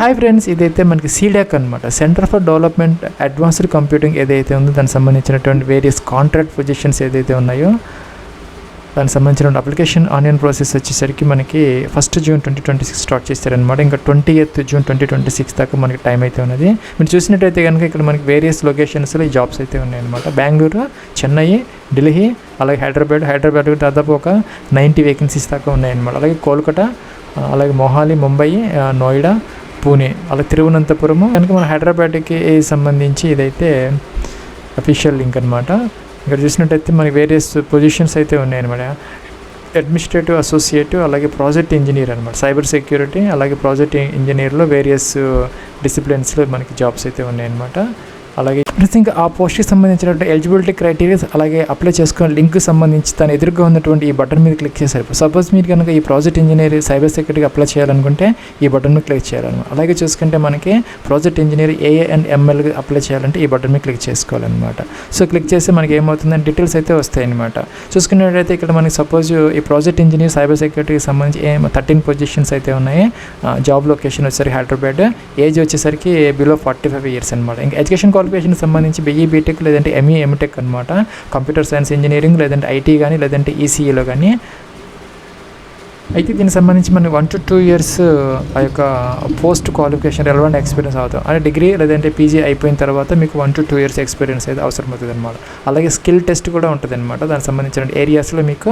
Hi friends, ఇదైతే మనకి C-DAC అనమాట. Centre for development advanced computing ఏదైతే ఉందో దానికి సంబంధించినటువంటి వేరియస్ కాంట్రాక్ట్ పొజిషన్స్ ఏదైతే ఉన్నాయో దానికి సంబంధించిన అప్లికేషన్ ఆనియన్ ప్రాసెస్ వచ్చేసరికి మనకి 1 జూన్ 2026 స్టార్ట్ చేస్తారనమాట. ఇంకా 20th జూన్ 2026 దాకా మనకి టైం అయితే ఉన్నది. మీరు చూసినట్టయితే కనుక ఇక్కడ మనకి వేరియస్ లొకేషన్స్లో ఈ జాబ్స్ అయితే ఉన్నాయన్నమాట. బెంగళూరు, చెన్నై, ఢిల్లీ, అలాగే హైదరాబాద్ దాదాపు ఒక 90 వేకెన్సీస్ దాకా ఉన్నాయన్నమాట. అలాగే కోల్కతా, అలాగే మొహాలి, ముంబై, నోయిడా, పూణే, అలాగే తిరువనంతపురము. కనుక మన హైదరాబాద్కి సంబంధించి ఇదైతే అఫీషియల్ లింక్ అనమాట. ఇక్కడ చూసినట్టయితే మనకి వేరియస్ పొజిషన్స్ అయితే ఉన్నాయన్నమాట. అడ్మినిస్ట్రేటివ్ అసోసియేట్, అలాగే ప్రాజెక్ట్ ఇంజనీర్ అనమాట. సైబర్ సెక్యూరిటీ, అలాగే ప్రాజెక్ట్ ఇంజనీర్లో వేరియస్ డిసిప్లిన్స్లో మనకి జాబ్స్ అయితే ఉన్నాయన్నమాట. అలాగే ఇంకా ఆ పోస్ట్కి సంబంధించినటువంటి ఎలిజిబిలిటీ క్రైటీరియాస్, అలాగే అప్లై చేసుకున్న లింక్ సంబంధించి దాని ఎదురుగా ఉన్నటువంటి ఈ బటన్ మీద క్లిక్ చేశారు. సపోజ్ మీరు కనుక ఈ ప్రాజెక్ట్ ఇంజనీర్ సైబర్ సెక్యూరిటీకి అప్లై చేయాలనుకుంటే ఈ బటన్ మీద క్లిక్ చేయాలన్నమాట. అలాగే చూసుకుంటే మనకి ప్రాజెక్ట్ ఇంజనీర్ ఏఏ అండ్ ఎంఎల్కి అప్లై చేయాలంటే ఈ బటన్ మీద క్లిక్ చేసుకోవాలన్నమాట. సో క్లిక్ చేస్తే మనకి ఏమవుతుందంటే డీటెయిల్స్ అయితే వస్తాయి అనమాట. చూసుకున్నట్టయితే ఇక్కడ మనకి సపోజ్ ఈ ప్రాజెక్ట్ ఇంజనీర్ సైబర్ సెక్యూరిటీకి సంబంధించి 13 పొజిషన్స్ అయితే ఉన్నాయి. జాబ్ లొకేషన్ వచ్చేసరికి హైదరాబాద్, ఏజ్ వచ్చేసరికి బిలో 45 ఇయర్స్ అనమాట. ఇంకా ఎడ్యుకేషన్ క్వాలిఫికేషన్ సంబంధించి BE బీటెక్ లేదంటే ME ఎంటెక్ అనమాట. కంప్యూటర్ సైన్స్ ఇంజనీరింగ్ లేదంటే IT కానీ లేదంటే ECEలో కానీ. అయితే దీనికి సంబంధించి మనకి 1 to 2 ఇయర్స్ ఆ యొక్క పోస్ట్ క్వాలిఫికేషన్ రెలవెంట్ ఎక్స్పీరియన్స్ అవుతాం. అంటే డిగ్రీ లేదంటే PG అయిపోయిన తర్వాత మీకు 1 to 2 ఇయర్స్ ఎక్స్పీరియన్స్ అయితే అవసరం అవుతుంది అనమాట. అలాగే స్కిల్ టెస్ట్ కూడా ఉంటుంది అనమాట. దానికి సంబంధించిన ఏరియాస్లో మీకు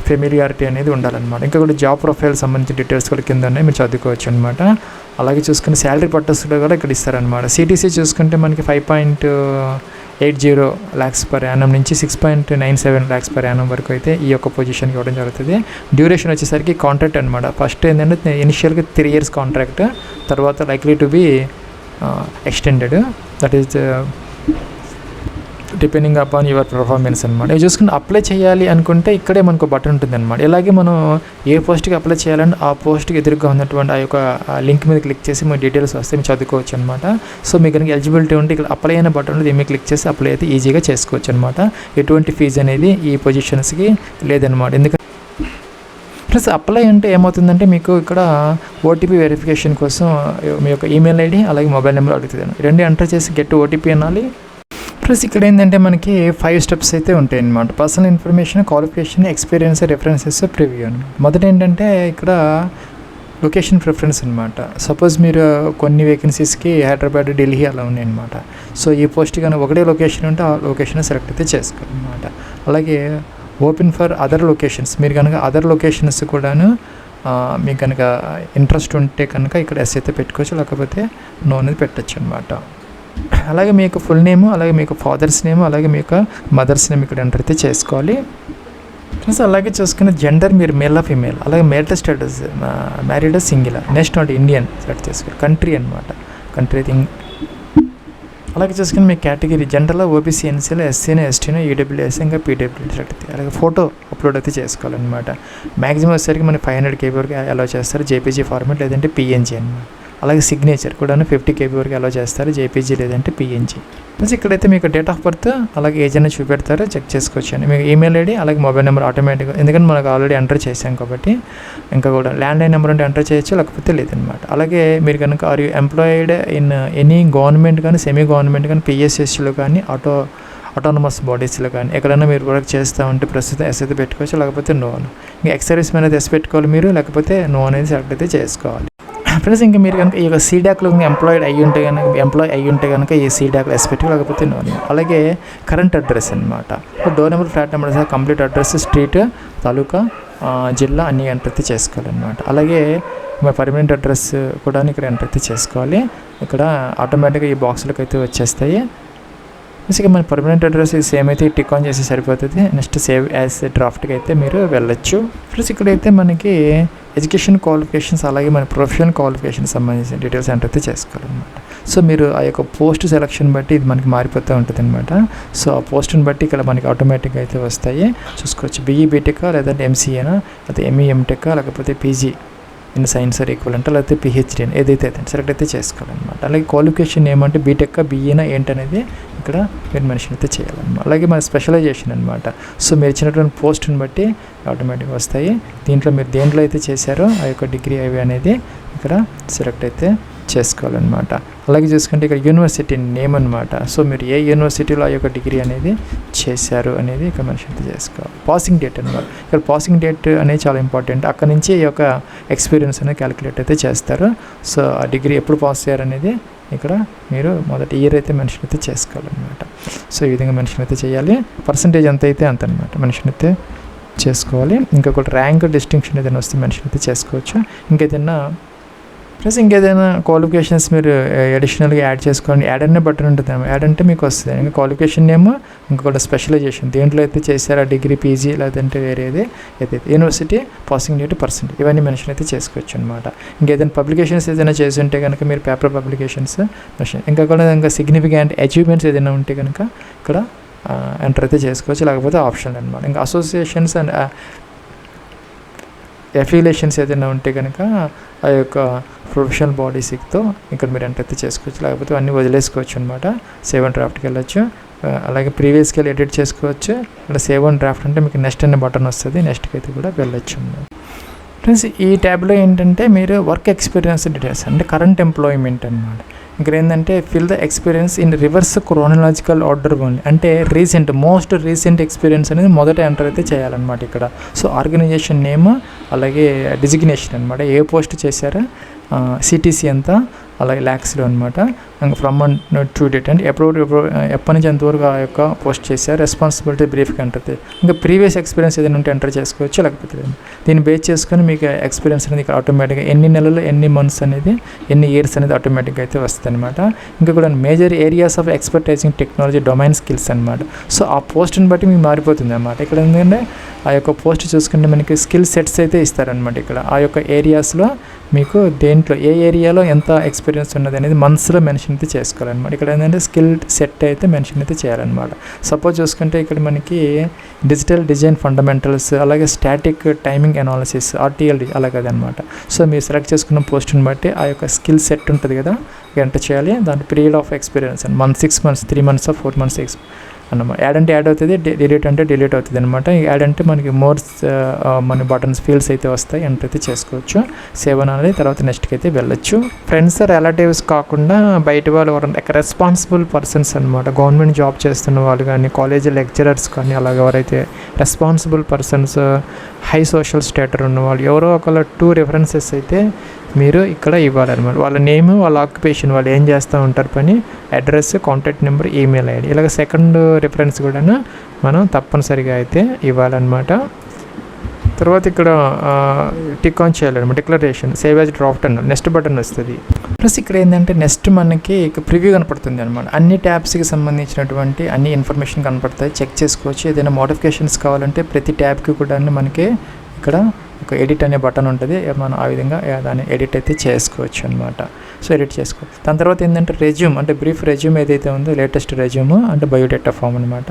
ఫెమిలియారిటీ అనేది ఉండాలన్నమాట. ఇంకా కూడా జాబ్ ప్రొఫైల్ సంబంధించిన డీటెయిల్స్ కూడా కింద ఉన్నాయి, మీరు చదువుకోవచ్చు అనమాట. అలాగే చూసుకుని శాలరీ పర్పస్లో కూడా ఇక్కడ ఇస్తారనమాట. CTC చూసుకుంటే మనకి 5.80 lakhs పర్ యానం నుంచి 6.97 lakhs పర్ యానం వరకు అయితే ఈ యొక్క పొజిషన్కి ఇవ్వడం జరుగుతుంది. డ్యూరేషన్ వచ్చేసరికి కాంట్రాక్ట్ అనమాట. ఫస్ట్ ఏంటంటే ఇనిషియల్గా 3 years కాంట్రాక్ట్, తర్వాత likely to be extended, that is depending upon your performance అనమాట. ఇవి చూసుకుని అప్లై చేయాలి అనుకుంటే ఇక్కడే మనకు బటన్ ఉంటుంది అనమాట. ఇలాగే మనం ఏ పోస్ట్కి అప్లై చేయాలంటే ఆ పోస్ట్కి ఎదురుగా ఉన్నటువంటి ఆ యొక్క లింక్ మీద క్లిక్ చేసి మీ డీటెయిల్స్ వస్తే మీరు చదువుకోవచ్చు అనమాట. సో మీకు కనుక ఎలిజిబిలిటీ ఉంటే ఇక్కడ అప్లై అయిన బటన్ దీన్ని క్లిక్ చేసి అప్లై అయితే ఈజీగా చేసుకోవచ్చు అనమాట. ఎటువంటి ఫీజు అనేది ఈ పొజిషన్స్కి లేదనమాట. ఎందుకంటే ప్లస్ అప్లై అంటే ఏమవుతుందంటే మీకు ఇక్కడ OTP వెరిఫికేషన్ కోసం మీ యొక్క ఈమెయిల్ ID అలాగే మొబైల్ నెంబర్ అడుగుతుంది. 2 ఎంటర్ చేసి గెట్ OTP అనాలి. ప్లస్ ఇక్కడ ఏంటంటే మనకి 5 steps అయితే ఉంటాయి అన్నమాట. Personal information, qualification, experience, references, preview అని. మొదట ఏంటంటే ఇక్కడ లొకేషన్ ప్రిఫరెన్స్ అనమాట. సపోజ్ మీరు కొన్ని వేకెన్సీస్కి హైదరాబాద్, ఢిల్లీ అలా ఉన్నాయి అనమాట. సో ఈ పోస్ట్ కనుక ఒకటే లొకేషన్ ఉంటే ఆ లొకేషన్ సెలెక్ట్ అయితే చేసుకోవాలన్నమాట. అలాగే ఓపెన్ ఫర్ అదర్ లొకేషన్స్, మీరు కనుక అదర్ లొకేషన్స్ కూడాను మీకు కనుక ఇంట్రెస్ట్ ఉంటే కనుక ఇక్కడ ఎస్ అయితే పెట్టుకోవచ్చు, లేకపోతే నో అనేది పెట్టచ్చు అనమాట. అలాగే మీ యొక్క ఫుల్ నేము, అలాగే మీ యొక్క ఫాదర్స్ నేమ్, అలాగే మీ యొక్క మదర్స్ నేమ్ ఇక్కడ ఎంటర్ అయితే చేసుకోవాలి. ప్లస్ అలాగే చూసుకునే జెండర్ మీరు మేల్ ఆ ఫీమేల్, అలాగే marital status married single, nationality Indian select చేసుకోవాలి. కంట్రీ అనమాట, కంట్రీ థింగ్. అలాగే చూసుకుని మీ కేటగిరీ జనరల్లో OBC, NCలో, SCనో, STనో, EWS ఇంకా PWD సెలెక్ట్ అయితే అలాగే ఫోటో అప్లోడ్ అయితే చేసుకోవాలన్నమాట. మ్యాక్సిమం వచ్చేసరికి మనకి 500 KB వరకు అలౌ చేస్తారు, JPG ఫార్మాట్ లేదంటే PNG అనమాట. అలాగే సిగ్నేచర్ కూడా 50 KB వరకు అలౌ చేస్తారు, JPG లేదంటే PNG. ప్లస్ ఇక్కడైతే మీకు డేట్ ఆఫ్ బర్త్ అలాగే ఏజ్ అనేది చూపెడతారో చెక్ చేసుకోవచ్చు అండి. మీకు ఈమెయిల్ ID అలాగే మొబైల్ నెంబర్ ఆటోమేటిక్గా, ఎందుకంటే మనకు ఆల్రెడీ ఎంటర్ చేసాం కాబట్టి ఇంకా కూడా ల్యాండ్లైన్ నెంబర్ ఉంటే ఎంటర్ చేయొచ్చు, లేకపోతే లేదనమాట. అలాగే మీరు కనుక are you employed in any government కానీ సెమీ గవర్నమెంట్ కానీ PSSలో కానీ ఆటోనమస్ బాడీస్లో కానీ ఎక్కడైనా మీరు వర్క్ చేస్తూ ఉంటే ప్రస్తుతం ఎస్ అయితే పెట్టుకోవచ్చు, లేకపోతే నో. ఇంకా ఎక్స్ సర్వీస్ మ్యాన్ అయితే ఎస్ పెట్టుకోవాలి మీరు, లేకపోతే నో అనేది సెలెక్ట్ అయితే చేసుకోవాలి. ఫ్రెండ్స్ ఇంకా మీరు కనుక ఈ యొక్క సీడాక్లో ఎంప్లాయ్ అయ్యి ఉంటే కనుక ఈ సీడాక్లో ఎస్ పెట్టుకో, లేకపోతే నో. అలాగే కరెంట్ అడ్రస్ అనమాట. Door number, flat number, complete address, street, taluka, జిల్లా అన్నీ ఎంటర్ అయితే చేసుకోవాలన్నమాట. అలాగే మీ పర్మనెంట్ అడ్రస్ కూడా ఇక్కడ ఎంటర్ అయితే చేసుకోవాలి. ఇక్కడ ఆటోమేటిక్గా ఈ బాక్స్లకు అయితే వచ్చేస్తాయి. ఇక మన పర్మనెంట్ అడ్రస్ సేమ్ అయితే టిక్ ఆన్ చేసి సరిపోతుంది. నెక్స్ట్ సేవ్ యాజ్ డ్రాఫ్ట్కి అయితే మీరు వెళ్ళొచ్చు. ప్లస్ ఇక్కడైతే మనకి ఎడ్యుకేషన్ క్వాలిఫికేషన్స్ అలాగే మన ప్రొఫెషనల్ క్వాలిఫికేషన్ సంబంధించిన డీటెయిల్స్ ఎంటర్ అయితే చేసుకోవాలన్నమాట. సో మీరు ఆ యొక్క పోస్ట్ సెలక్షన్ బట్టి ఇది మనకి మారిపోతూ ఉంటుంది అనమాట. సో ఆ పోస్ట్ని బట్టి ఇక్కడ మనకి ఆటోమేటిక్గా అయితే వస్తాయి, చూసుకోవచ్చు. BE బీటెక్ లేదంటే MCAనా, లేకపోతే ME ఎంటెక్, లేకపోతే PG in science or equivalent, లేకపోతే PhD అని ఏదైతే అయితే సెలెక్ట్ అయితే చేసుకోవాలన్నమాట. అలాగే క్వాలిఫికేషన్ ఏమంటే బీటెక్, BEనా ఏంటనేది ఇక్కడ మీరు మెన్షన్ అయితే చేయాలన్నమాట. అలాగే మన స్పెషలైజేషన్ అనమాట. సో మీరు ఇచ్చినటువంటి పోస్ట్ని బట్టి ఆటోమేటిక్గా వస్తాయి. దీంట్లో మీరు దేంట్లో అయితే చేశారో ఆ యొక్క డిగ్రీ అవి అనేది ఇక్కడ సెలెక్ట్ అయితే చేసుకోవాలన్నమాట. అలాగే చూసుకుంటే ఇక్కడ యూనివర్సిటీ నేమ్ అనమాట. సో మీరు ఏ యూనివర్సిటీలో ఆ యొక్క డిగ్రీ అనేది చేశారు అనేది ఇక్కడ మెన్షన్ అయితే చేసుకోవాలి. పాసింగ్ డేట్ అనమాట. ఇక్కడ పాసింగ్ డేట్ అనేది చాలా ఇంపార్టెంట్. అక్కడ నుంచి ఈ యొక్క ఎక్స్పీరియన్స్ అనేది క్యాలిక్యులేట్ అయితే చేస్తారు. సో ఆ డిగ్రీ ఎప్పుడు పాస్ అయ్యారు అనేది ఇక్కడ మీరు మొదటి ఇయర్ అయితే మెన్షన్ అయితే చేసుకోవాలన్నమాట. సో ఈ విధంగా మెన్షన్ అయితే చేయాలి. పర్సంటేజ్ ఎంత అయితే అంత అనమాట మెన్షన్ అయితే చేసుకోవాలి. ఇంకొకటి ర్యాంక్ డిస్టింక్షన్ ఏదైనా వస్తే మెన్షన్ అయితే చేసుకోవచ్చు. ఇంకేదైనా క్వాలిఫికేషన్స్ మీరు అడిషనల్గా యాడ్ చేసుకోండి. యాడ్ అనే బటన్ ఉంటుంది. యాడ్ అంటే మీకు వస్తుంది. ఇంకా క్వాలిఫికేషన్ నేమ్, ఇంకొకటి స్పెషలైజేషన్ దేంట్లో అయితే చేశారా, డిగ్రీ, పీజీ లేదంటే వేరేది ఏదైతే, యూనివర్సిటీ, పాసింగ్ డేట్, పర్సెంట్ ఇవన్నీ మెన్షన్ అయితే చేసుకోవచ్చు అనమాట. ఇంకేదైనా పబ్లికేషన్స్ ఏదైనా చేసి ఉంటే కనుక మీరు పేపర్ పబ్లికేషన్స్ మెన్షన్, ఇంకా సిగ్నిఫికెంట్ అచీవ్మెంట్స్ ఏదైనా ఉంటే కనుక ఇక్కడ ఎంటర్ అయితే చేసుకోవచ్చు. లేకపోతే ఆప్షన్ అనమాట. ఇంకా అసోసియేషన్స్ అండ్ అఫిలియేషన్స్ ఏదైనా ఉంటే కనుక ఆ యొక్క ప్రొఫెషనల్ బాడీస్తో ఇక్కడ మీరు ఎంటర్ అయితే చేసుకోవచ్చు. లేకపోతే అన్నీ వదిలేసుకోవచ్చు అనమాట. సేవ్ అండ్ డ్రాఫ్ట్కి వెళ్ళొచ్చు. అలాగే ప్రీవియస్కి వెళ్ళి ఎడిట్ చేసుకోవచ్చు. ఇలా సేవ్ అండ్ డ్రాఫ్ట్ అంటే మీకు నెక్స్ట్ అనే బటన్ వస్తుంది. నెక్స్ట్కి అయితే కూడా వెళ్ళొచ్చు. ఫ్రెండ్స్ ఈ ట్యాబ్లో ఏంటంటే మీరు వర్క్ ఎక్స్పీరియన్స్ డీటెయిల్స్ అంటే కరెంట్ ఎంప్లాయ్మెంట్ అనమాట. ఇక్కడ ఏంటంటే fill the experience in reverse chronological order only, అంటే మోస్ట్ రీసెంట్ ఎక్స్పీరియన్స్ అనేది మొదట ఎంటర్ అయితే చేయాలన్నమాట ఇక్కడ. సో ఆర్గనైజేషన్ నేమ్, అలాగే డిజిగ్నేషన్ అనమాట, ఏ పోస్ట్ చేశారో, సిటీసీ ఎంత, అలాగే ల్యాక్స్లో అనమాట. ఫ్రమ్ అండ్ టు డేట్ అంటే ఎప్పటి నుంచి ఎంతవరకు ఆ యొక్క పోస్ట్ చేశారు, రెస్పాన్సిబిలిటీ బ్రీఫ్గా ఎంటర్. ఇంకా ప్రీవియస్ ఎక్స్పీరియన్స్ ఏదైనా ఉంటే ఎంటర్ చేసుకోవచ్చు. లేకపోతే దీన్ని బేస్ చేసుకొని మీకు ఎక్స్పీరియన్స్ అనేది ఆటోమేటిక్గా ఎన్ని నెలలు, ఎన్ని మంత్స్ అనేది, ఎన్ని ఇయర్స్ అనేది ఆటోమేటిక్గా అయితే వస్తుంది అనమాట. ఇంకా కూడా major areas of expertising technology domain skills అనమాట. సో ఆ పోస్ట్ని బట్టి మీకు మారిపోతుంది అనమాట. ఇక్కడ ఎందుకంటే ఆ యొక్క పోస్ట్ చూసుకుంటే మనకి స్కిల్ సెట్స్ అయితే ఇస్తారనమాట. ఇక్కడ ఆ యొక్క ఏరియాస్లో మీకు దేంట్లో ఏ ఏరియాలో ఎంత ఎక్స్పీరియన్స్ ఉన్నది అనేది మంత్స్లో మెన్షన్ అయితే చేసుకోవాలన్నమాట. ఇక్కడ ఏంటంటే స్కిల్ సెట్ అయితే మెన్షన్ అయితే చేయాలన్నమాట. సపోజ్ చూసుకుంటే ఇక్కడ మనకి డిజిటల్ డిజైన్ ఫండమెంటల్స్, అలాగే స్టాటిక్ టైమింగ్ అనాలిసిస్, RTL అలాగే అనమాట. సో మీరు సెలెక్ట్ చేసుకున్న పోస్ట్ని బట్టి ఆ యొక్క స్కిల్ సెట్ ఉంటుంది కదా, ఎంటర్ చేయాలి. దాని పీరియడ్ ఆఫ్ ఎక్స్పీరియన్స్ అని 6 months, 3 months, 4 months అన్నమాట. యాడ్ అంటే యాడ్ అవుతుంది, డిలీట్ అంటే డిలీట్ అవుతుంది అనమాట. యాడ్ అంటే మనకి మన బటన్స్ ఫీల్డ్స్ అయితే వస్తాయి, ఎంటర్ అయితే చేసుకోవచ్చు. సేవ్ అనేది తర్వాత నెక్స్ట్కి అయితే వెళ్ళొచ్చు. ఫ్రెండ్స్, రిలేటివ్స్ కాకుండా బయట వాళ్ళు రెస్పాన్సిబుల్ పర్సన్స్ అనమాట. గవర్నమెంట్ జాబ్ చేస్తున్న వాళ్ళు కానీ, కాలేజీ లెక్చరర్స్ కానీ, అలాగే ఎవరైతే responsible persons, high social status ఉన్నవాళ్ళు ఎవరో ఒకళ్ళ 2 రెఫరెన్సెస్ అయితే మీరు ఇక్కడ ఇవ్వాలన్నమాట. వాళ్ళ నేమ్, వాళ్ళ ఆక్యుపేషన్, వాళ్ళు ఏం చేస్తూ ఉంటారు పని, address, contact number, email ID, ఇలాగ సెకండ్ రిఫరెన్స్ కూడా మనం తప్పనిసరిగా అయితే ఇవ్వాలన్నమాట. తర్వాత ఇక్కడ టిక్ ఆన్ చేయాలన్నమాట. డిక్లరేషన్, సేవ్ యాజ్ డ్రాఫ్ట్ అన్న నెక్స్ట్ బటన్ వస్తుంది. ప్లస్ ఇక్కడ ఏంటంటే నెక్స్ట్ మనకి ప్రివ్యూ కనపడుతుంది అనమాట. అన్ని ట్యాబ్స్కి సంబంధించినటువంటి అన్ని ఇన్ఫర్మేషన్ కనపడతాయి, చెక్ చేసుకోవచ్చు. ఏదైనా మోడిఫికేషన్స్ కావాలంటే ప్రతి ట్యాబ్కి కూడా మనకి ఇక్కడ ఒక ఎడిట్ అనే బటన్ ఉంటుంది. మనం ఆ విధంగా దాన్ని ఎడిట్ అయితే చేసుకోవచ్చు అనమాట. సో ఎడిట్ చేసుకోవచ్చు. దాని తర్వాత ఏంటంటే రెజ్యూమ్, అంటే బ్రీఫ్ రెజ్యూమ్ ఏదైతే ఉందో లేటెస్ట్ రెజ్యూమ్ అంటే బయోడేటా ఫామ్ అనమాట.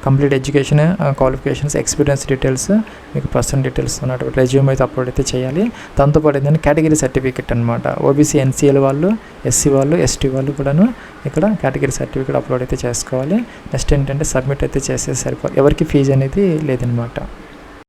Complete education, qualifications, experience details, మీకు పర్సనల్ డీటెయిల్స్ ఉన్నటువంటి రెజ్యూమ్ అయితే అప్లోడ్ అయితే చేయాలి. దాంతోపాటు ఏంటంటే కేటగిరీ సర్టిఫికేట్ అనమాట. OBC, NCL వాళ్ళు, SC వాళ్ళు, ST వాళ్ళు కూడాను ఇక్కడ కేటగిరీ సర్టిఫికేట్ అప్లోడ్ అయితే చేసుకోవాలి. నెక్స్ట్ ఏంటంటే సబ్మిట్ అయితే చేస్తే సరిపోదు, ఎవరికి ఫీజు అనేది లేదనమాట.